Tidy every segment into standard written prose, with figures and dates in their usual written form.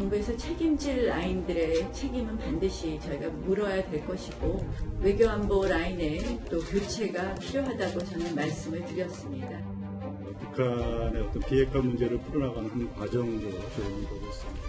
정부에서 책임질 라인들의 책임은 반드시 저희가 물어야 될 것이고 외교안보 라인의 또 교체가 필요하다고 저는 말씀을 드렸습니다. 북한의 어떤 비핵화 문제를 풀어나가는 한 과정으로 저희는 보고 있습니다.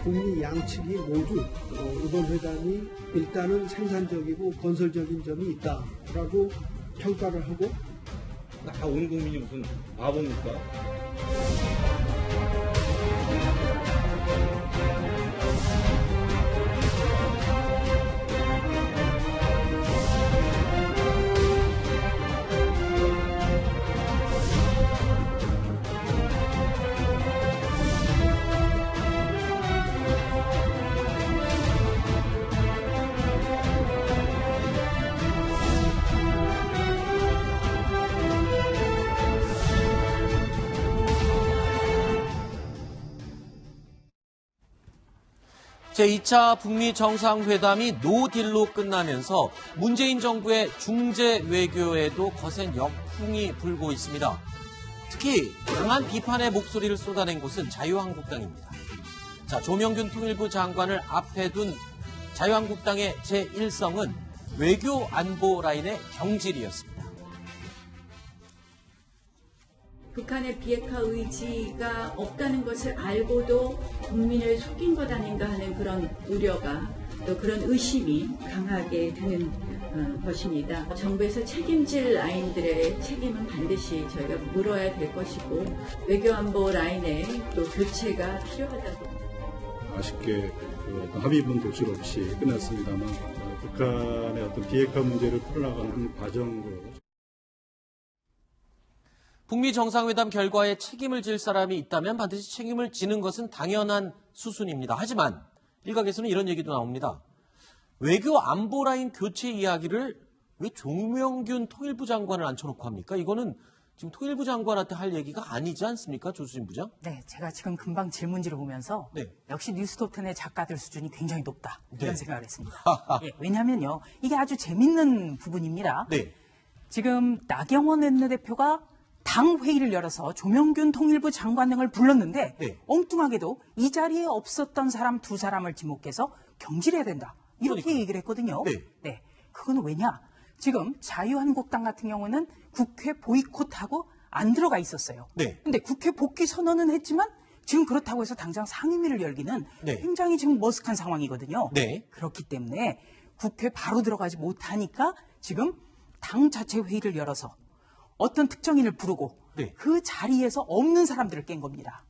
북미 양측이 모두 이번 회담이 일단은 생산적이고 건설적인 점이 있다라고 평가를 하고 온 국민이 무슨 바보입니까? 제2차 북미 정상회담이 노딜로 끝나면서 문재인 정부의 중재 외교에도 거센 역풍이 불고 있습니다. 특히 강한 비판의 목소리를 쏟아낸 곳은 자유한국당입니다. 자, 조명균 통일부 장관을 앞에 둔 자유한국당의 제1성은 외교 안보 라인의 경질이었습니다. 북한의 비핵화 의지가 없다는 것을 알고도 국민을 속인 것 아닌가 하는 그런 우려가 또 그런 의심이 강하게 드는 것입니다. 정부에서 책임질 라인들의 책임은 반드시 저희가 물어야 될 것이고 외교안보 라인의 또 교체가 필요하다고. 아쉽게 어떤 합의문 도출 없이 끝났습니다만 북한의 어떤 비핵화 문제를 풀어나가는 한 과정으로. 북미 정상회담 결과에 책임을 질 사람이 있다면 반드시 책임을 지는 것은 당연한 수순입니다. 하지만 일각에서는 이런 얘기도 나옵니다. 외교 안보 라인 교체 이야기를 왜 조명균 통일부 장관을 앉혀놓고 합니까? 이거는 지금 통일부 장관한테 할 얘기가 아니지 않습니까? 조수진 부장? 네, 제가 지금 금방 질문지를 보면서 역시 뉴스톱10의 작가들 수준이 굉장히 높다 이런 생각을 했습니다. 왜냐하면요, 이게 아주 재밌는 부분입니다. 지금 나경원 원내대표가 당 회의를 열어서 조명균 통일부 장관 등을 불렀는데 엉뚱하게도 이 자리에 없었던 사람 두 사람을 지목해서 경질해야 된다. 이렇게 얘기를 했거든요. 그건 왜냐? 지금 자유한국당 같은 경우는 국회 보이콧하고 안 들어가 있었어요. 근데 국회 복귀 선언은 했지만 지금 그렇다고 해서 당장 상임위를 열기는 굉장히 지금 머쓱한 상황이거든요. 그렇기 때문에 국회 바로 들어가지 못하니까 지금 당 자체 회의를 열어서 어떤 특정인을 부르고 그 자리에서 없는 사람들을 깬 겁니다.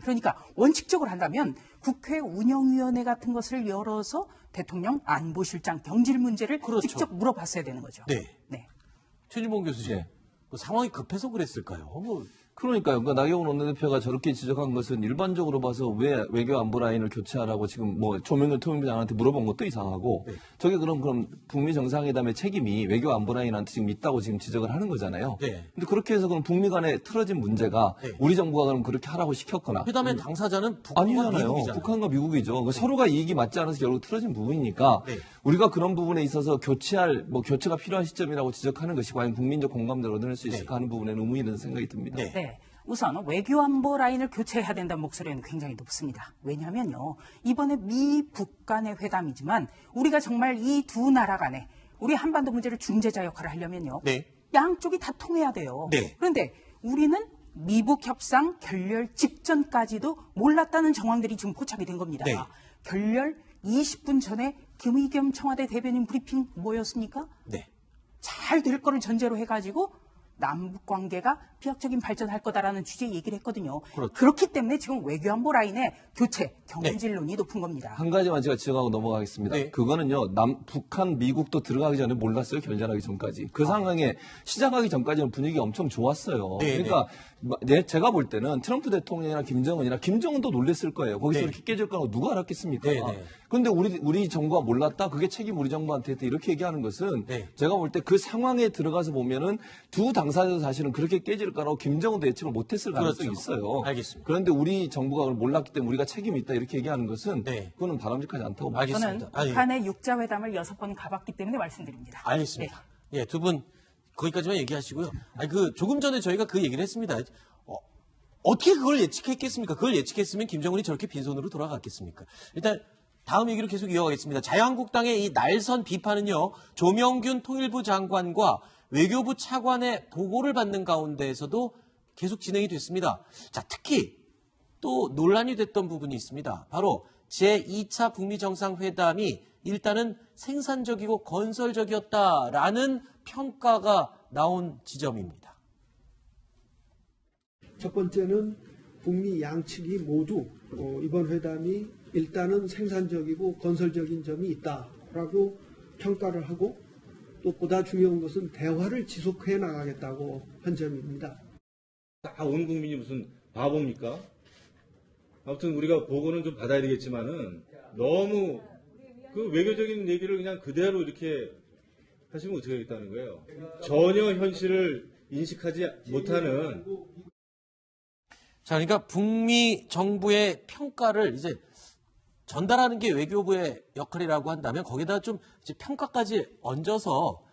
그러니까 원칙적으로 한다면 국회 운영위원회 같은 것을 열어서 대통령 안보실장 경질 문제를 직접 물어봤어야 되는 거죠. 최진봉 교수님, 상황이 급해서 그랬을까요? 그러니까요. 그러니까 나경원 원내대표가 저렇게 지적한 것은 일반적으로 봐서 왜 외교 안보 라인을 교체하라고 지금 뭐 조명균 통일부 장관한테 물어본 것도 이상하고 저게 그럼 북미 정상회담의 책임이 외교 안보 라인한테 지금 있다고 지금 지적을 하는 거잖아요. 근데 그렇게 해서 그럼 북미 간에 틀어진 문제가 우리 정부가 그럼 그렇게 하라고 시켰거나 회담의 당사자는 북한과 아니잖아요. 미국이잖아요. 북한과 미국이죠. 서로가 이익이 맞지 않아서 결국 틀어진 부분이니까 우리가 그런 부분에 있어서 교체가 필요한 시점이라고 지적하는 것이 과연 국민적 공감대를 얻어낼 수 있을까 하는 부분에는 의문이 드는 생각이 듭니다. 우선 외교안보 라인을 교체해야 된다는 목소리는 굉장히 높습니다. 왜냐하면요, 이번에 미북 간의 회담이지만 우리가 정말 이 두 나라 간에 우리 한반도 문제를 중재자 역할을 하려면요, 양쪽이 다 통해야 돼요. 그런데 우리는 미북 협상 결렬 직전까지도 몰랐다는 정황들이 지금 포착이 된 겁니다. 결렬 20분 전에 김의겸 청와대 대변인 브리핑 뭐였습니까? 잘 될 거를 전제로 해가지고 남북 관계가 비약적인 발전할 거다라는 취지의 얘기를 했거든요. 그렇기 때문에 지금 외교안보 라인의 교체, 경질론이 높은 겁니다. 한 가지만 제가 지적하고 넘어가겠습니다. 그거는요, 북한, 미국도 들어가기 전에 몰랐어요. 결전하기 전까지. 그 상황에 시작하기 전까지는 분위기가 엄청 좋았어요. 그러니까 제가 볼 때는 트럼프 대통령이나 김정은이나 김정은도 놀랬을 거예요. 거기서 이렇게 깨질 거라고 누가 알았겠습니까? 그런데 우리 정부가 몰랐다? 그게 책임 우리 정부한테 했다. 이렇게 얘기하는 것은 제가 볼 때 그 상황에 들어가서 보면은 두 당사자도 사실은 그렇게 깨질 거라고 김정은도 예측을 못했을 가능성이 있어요. 알겠습니다. 그런데 우리 정부가 그걸 몰랐기 때문에 우리가 책임이 있다 이렇게 얘기하는 것은 그거는 바람직하지 않다고 봅니다. 저는 북한의 육자회담을 6번 가봤기 때문에 말씀드립니다. 알겠습니다. 예, 두 분 거기까지만 얘기하시고요. 아니, 조금 전에 저희가 그 얘기를 했습니다. 어떻게 그걸 예측했겠습니까? 그걸 예측했으면 김정은이 저렇게 빈손으로 돌아갔겠습니까? 일단 다음 얘기로 계속 이어가겠습니다. 자유한국당의 이 날선 비판은요, 조명균 통일부 장관과 외교부 차관의 보고를 받는 가운데에서도 계속 진행이 됐습니다. 자, 특히 또 논란이 됐던 부분이 있습니다. 바로 제2차 북미 정상회담이 일단은 생산적이고 건설적이었다라는 평가가 나온 지점입니다. 첫 번째는 북미 양측이 모두 이번 회담이 일단은 생산적이고 건설적인 점이 있다라고 평가를 하고 또 보다 중요한 것은 대화를 지속해 나가겠다고 한 점입니다. 다 온 국민이 무슨 바보입니까? 아무튼 우리가 보고는 좀 받아야 되겠지만은 너무 그 외교적인 얘기를 그냥 그대로 이렇게 하시면 어떻게 하겠다는 거예요? 전혀 현실을 인식하지 못하는. 자, 그러니까 북미 정부의 평가를 이제 전달하는 게 외교부의 역할이라고 한다면 거기다 좀 이제 평가까지 얹어서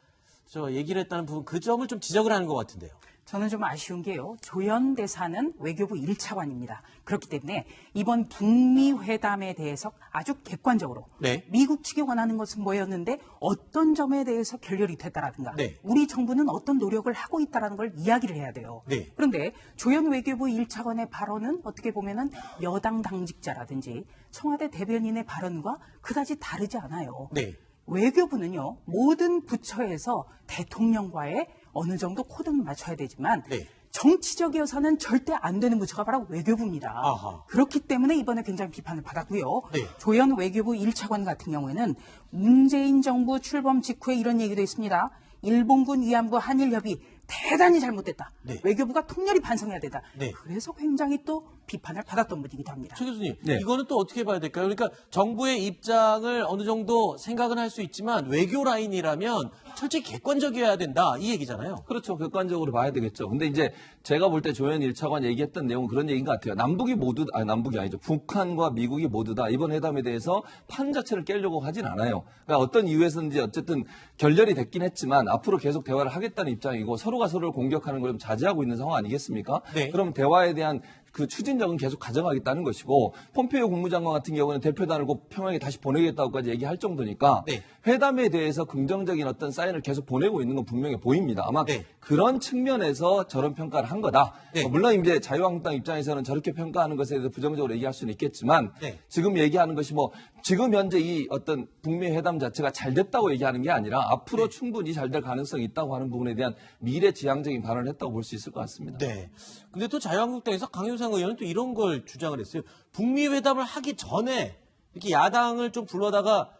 저 얘기를 했다는 부분, 그 점을 좀 지적을 하는 것 같은데요. 저는 좀 아쉬운 게요. 조연 대사는 외교부 1차관입니다. 그렇기 때문에 이번 북미 회담에 대해서 아주 객관적으로 네. 미국 측이 원하는 것은 뭐였는데 어떤 점에 대해서 결렬이 됐다라든가 네. 우리 정부는 어떤 노력을 하고 있다라는 걸 이야기를 해야 돼요. 네. 그런데 조연 외교부 1차관의 발언은 어떻게 보면은 여당 당직자라든지 청와대 대변인의 발언과 그다지 다르지 않아요. 네. 외교부는요, 모든 부처에서 대통령과의 어느 정도 코드는 맞춰야 되지만 네. 정치적이어서는 절대 안 되는 부처가 바로 외교부입니다. 아하. 그렇기 때문에 이번에 굉장히 비판을 받았고요. 네. 조연 외교부 1차관 같은 경우에는 문재인 정부 출범 직후에 이런 얘기도 있습니다. 일본군 위안부 한일협의 대단히 잘못됐다. 네. 외교부가 통렬히 반성해야 된다. 네. 그래서 굉장히 또 비판을 받았던 분이기도 합니다. 최 교수님, 네. 이거는 또 어떻게 봐야 될까요? 그러니까 정부의 입장을 어느 정도 생각은 할 수 있지만 외교 라인이라면 철저히 객관적이어야 된다, 이 얘기잖아요. 그렇죠. 객관적으로 봐야 되겠죠. 근데 이제 제가 볼 때 조현 1차관 얘기했던 내용은 그런 얘기인 것 같아요. 남북이 모두, 남북이 아니죠. 북한과 미국이 모두 다 이번 회담에 대해서 판 자체를 깨려고 하진 않아요. 그러니까 어떤 이유에서인지 어쨌든 결렬이 됐긴 했지만 앞으로 계속 대화를 하겠다는 입장이고 서로가 서로를 공격하는 걸 좀 자제하고 있는 상황 아니겠습니까? 네. 그럼 대화에 대한 그 추진력은 계속 가져가겠다는 것이고 폼페이오 국무장관 같은 경우는 대표단을 꼭 평양에 다시 보내겠다고까지 얘기할 정도니까 네. 회담에 대해서 긍정적인 어떤 사인을 계속 보내고 있는 건 분명히 보입니다. 아마 네. 그런 측면에서 저런 평가를 한 거다. 네. 물론 이제 자유한국당 입장에서는 저렇게 평가하는 것에 대해서 부정적으로 얘기할 수는 있겠지만 네. 지금 얘기하는 것이 뭐 지금 현재 이 어떤 북미 회담 자체가 잘 됐다고 얘기하는 게 아니라 앞으로 충분히 잘 될 가능성이 있다고 하는 부분에 대한 미래지향적인 발언을 했다고 볼 수 있을 것 같습니다. 네. 근데 또 자유한국당에서 강효상 의원은 또 이런 걸 주장을 했어요. 북미 회담을 하기 전에 이렇게 야당을 좀 불러다가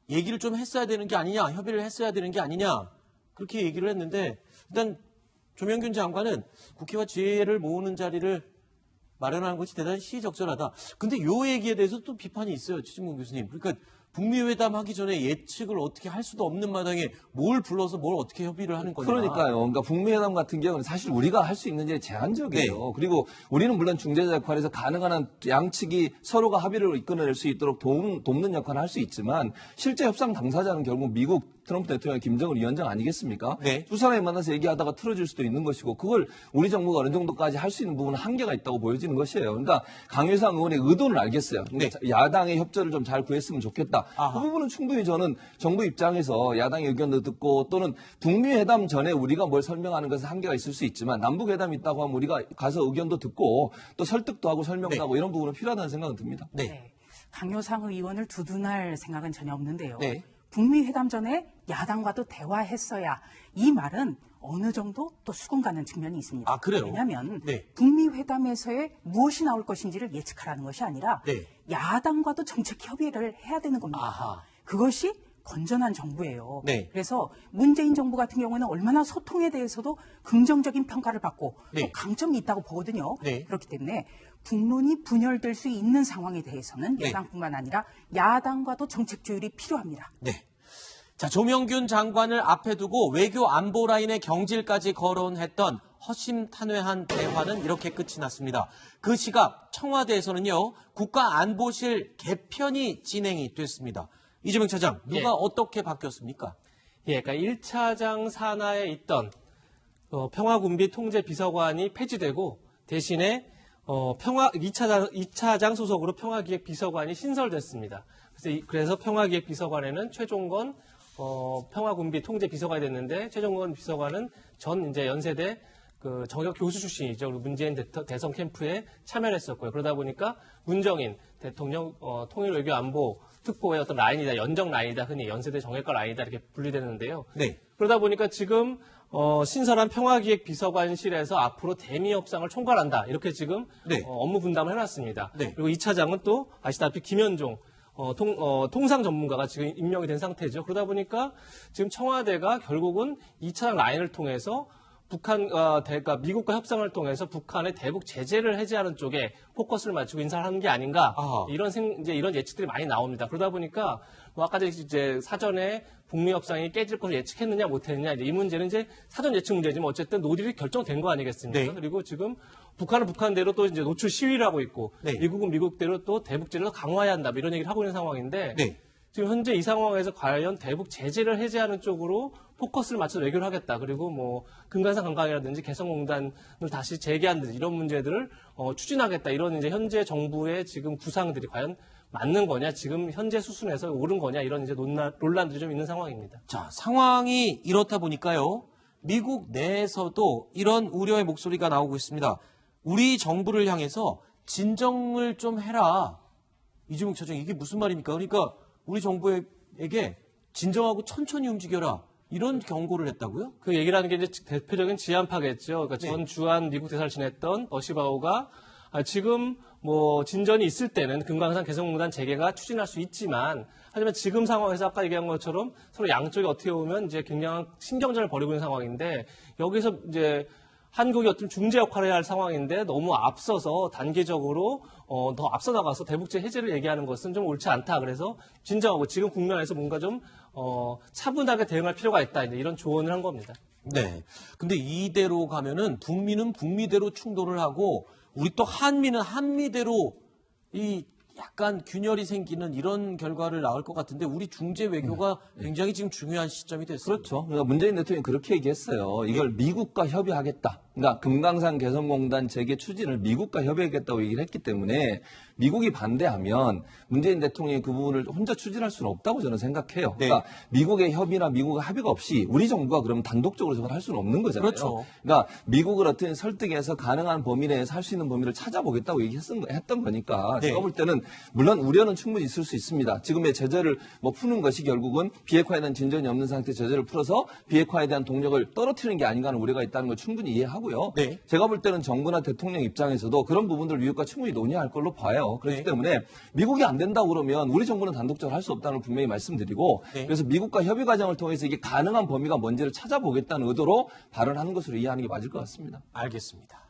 얘기를 좀 했어야 되는 게 아니냐, 협의를 했어야 되는 게 아니냐, 그렇게 얘기를 했는데 일단 조명균 장관은 국회와 지혜를 모으는 자리를 마련하는 것이 대단히 시의적절하다. 근데 요 얘기에 대해서 또 비판이 있어요, 최진봉 교수님. 그러니까 북미 회담 하기 전에 예측을 어떻게 할 수도 없는 마당에 뭘 불러서 뭘 어떻게 협의를 하는 거냐. 그러니까요. 그러니까 북미 회담 같은 경우는 사실 우리가 할 수 있는 게 제한적이에요. 네. 그리고 우리는 물론 중재자 역할에서 가능한 한 양측이 서로가 합의를 이끌어낼 수 있도록 돕는 역할을 할 수 있지만 실제 협상 당사자는 결국 미국 트럼프 대통령, 김정은 위원장 아니겠습니까? 네. 두 사람이 만나서 얘기하다가 틀어질 수도 있는 것이고 그걸 우리 정부가 어느 정도까지 할 수 있는 부분은 한계가 있다고 보여지는 것이에요. 그러니까 강효상 의원의 의도는 알겠어요. 그러니까 야당의 협조를 좀 잘 구했으면 좋겠다. 아하. 그 부분은 충분히 저는 정부 입장에서 야당의 의견도 듣고 또는 북미 회담 전에 우리가 뭘 설명하는 것은 한계가 있을 수 있지만 남북 회담이 있다고 하면 우리가 가서 의견도 듣고 또 설득도 하고 설명도 하고 이런 부분은 필요하다는 생각은 듭니다. 네. 강효상 의원을 두둔할 생각은 전혀 없는데요. 네. 북미 회담 전에 야당과도 대화했어야 이 말은 어느 정도 또 수긍 가는 측면이 있습니다. 아, 그래요? 왜냐하면 네. 북미 회담에서의 무엇이 나올 것인지를 예측하라는 것이 아니라 네. 야당과도 정책 협의를 해야 되는 겁니다. 아하. 그것이 건전한 정부예요. 네. 그래서 문재인 정부 같은 경우에는 얼마나 소통에 대해서도 긍정적인 평가를 받고 네. 또 강점이 있다고 보거든요. 네. 그렇기 때문에 국론이 분열될 수 있는 상황에 대해서는 네. 여당뿐만 아니라 야당과도 정책 조율이 필요합니다. 네. 자, 조명균 장관을 앞에 두고 외교 안보 라인의 경질까지 거론했던 허심탄회한 대화는 이렇게 끝이 났습니다. 그 시각 청와대에서는요, 국가안보실 개편이 진행이 됐습니다. 이재명 차장, 누가 어떻게 바뀌었습니까? 예, 그러니까 1차장 산하에 있던 평화군비 통제비서관이 폐지되고 대신에 2차장 소속으로 평화기획비서관이 신설됐습니다. 그래서 평화기획비서관에는 최종건 평화군비 통제비서관이 됐는데 최종건 비서관은 전 이제 연세대 그 정역 교수 출신이죠. 문재인 대선 캠프에 참여했었고요. 그러다 보니까 문정인 대통령 통일외교안보 특보의 어떤 라인이다, 연정 라인이다, 흔히 연세대 정액과 라인이다 이렇게 분리되는데요. 네. 그러다 보니까 지금 신설한 평화기획비서관실에서 앞으로 대미 협상을 총괄한다 이렇게 지금 네. 업무 분담을 해놨습니다. 네. 그리고 2차장은 또 아시다시피 김현종 통상 전문가가 지금 임명이 된 상태죠. 그러다 보니까 지금 청와대가 결국은 2차장 라인을 통해서 그러니까 미국과 협상을 통해서 북한의 대북 제재를 해제하는 쪽에 포커스를 맞추고 인사를 하는 게 아닌가 이런 예측들이 많이 나옵니다. 그러다 보니까 아까 이제 사전에 북미 협상이 깨질 것을 예측했느냐 못했느냐 이 문제는 이제 사전 예측 문제지만 어쨌든 노딜이 결정된 거 아니겠습니까? 네. 그리고 지금 북한은 북한대로 또 이제 노출 시위를 하고 있고 네. 미국은 미국대로 또 대북 제재를 더 강화해야 한다 이런 얘기를 하고 있는 상황인데. 네. 지금 현재 이 상황에서 과연 대북 제재를 해제하는 쪽으로 포커스를 맞춰서 외교를 하겠다. 그리고 뭐 금강산 관광이라든지 개성공단을 다시 재개한다든지 이런 문제들을 추진하겠다. 이런 이제 현재 정부의 지금 구상들이 과연 맞는 거냐, 지금 현재 수순에서 옳은 거냐 이런 이제 논란들이 좀 있는 상황입니다. 자, 상황이 이렇다 보니까요. 미국 내에서도 이런 우려의 목소리가 나오고 있습니다. 우리 정부를 향해서 진정을 좀 해라. 이재명 차장 이게 무슨 말입니까? 그러니까 우리 정부에게 진정하고 천천히 움직여라. 이런 경고를 했다고요? 그 얘기를 하는 게 이제 대표적인 지한파겠죠. 그러니까 네. 전 주한 미국 대사를 지냈던 버시바오가 지금 뭐 진전이 있을 때는 금강산 개성공단 재개가 추진할 수 있지만 하지만 지금 상황에서 아까 얘기한 것처럼 서로 양쪽이 어떻게 보면 이제 굉장한 신경전을 벌이고 있는 상황인데 여기서 이제 한국이 어떤 중재 역할을 해야 할 상황인데 너무 앞서서 단계적으로 더 앞서 나가서 대북제 해제를 얘기하는 것은 좀 옳지 않다. 그래서 진정하고 지금 국면에서 뭔가 좀 차분하게 대응할 필요가 있다. 이런 조언을 한 겁니다. 네. 근데 이대로 가면은 북미는 북미대로 충돌을 하고 우리 또 한미는 한미대로 이 약간 균열이 생기는 이런 결과를 낳을 것 같은데 우리 중재 외교가 굉장히 지금 중요한 시점이 됐습니다. 그렇죠. 그러니까 문재인 대통령이 그렇게 얘기했어요. 이걸 미국과 협의하겠다. 그러니까 금강산 개성공단 재개 추진을 미국과 협의하겠다고 얘기를 했기 때문에 미국이 반대하면 문재인 대통령이 그 부분을 혼자 추진할 수는 없다고 저는 생각해요. 네. 그러니까 미국의 협의나 미국의 합의가 없이 우리 정부가 그러면 단독적으로 저걸 할 수는 없는 거잖아요. 그렇죠. 그러니까 미국을 어떻게 설득해서 가능한 범위 내에서 할 수 있는 범위를 찾아보겠다고 얘기했던 거니까 네. 제가 볼 때는 물론 우려는 충분히 있을 수 있습니다. 지금의 제재를 푸는 것이 결국은 비핵화에 대한 진전이 없는 상태 제재를 풀어서 비핵화에 대한 동력을 떨어뜨리는 게 아닌가 하는 우려가 있다는 걸 충분히 이해하고요. 네. 제가 볼 때는 정부나 대통령 입장에서도 그런 부분들을 미국과 충분히 논의할 걸로 봐요. 그렇기 때문에 미국이 안 된다고 그러면 우리 정부는 단독적으로 할 수 없다는 걸 분명히 말씀드리고 그래서 미국과 협의 과정을 통해서 이게 가능한 범위가 뭔지를 찾아보겠다는 의도로 발언하는 것으로 이해하는 게 맞을 것 같습니다. 알겠습니다.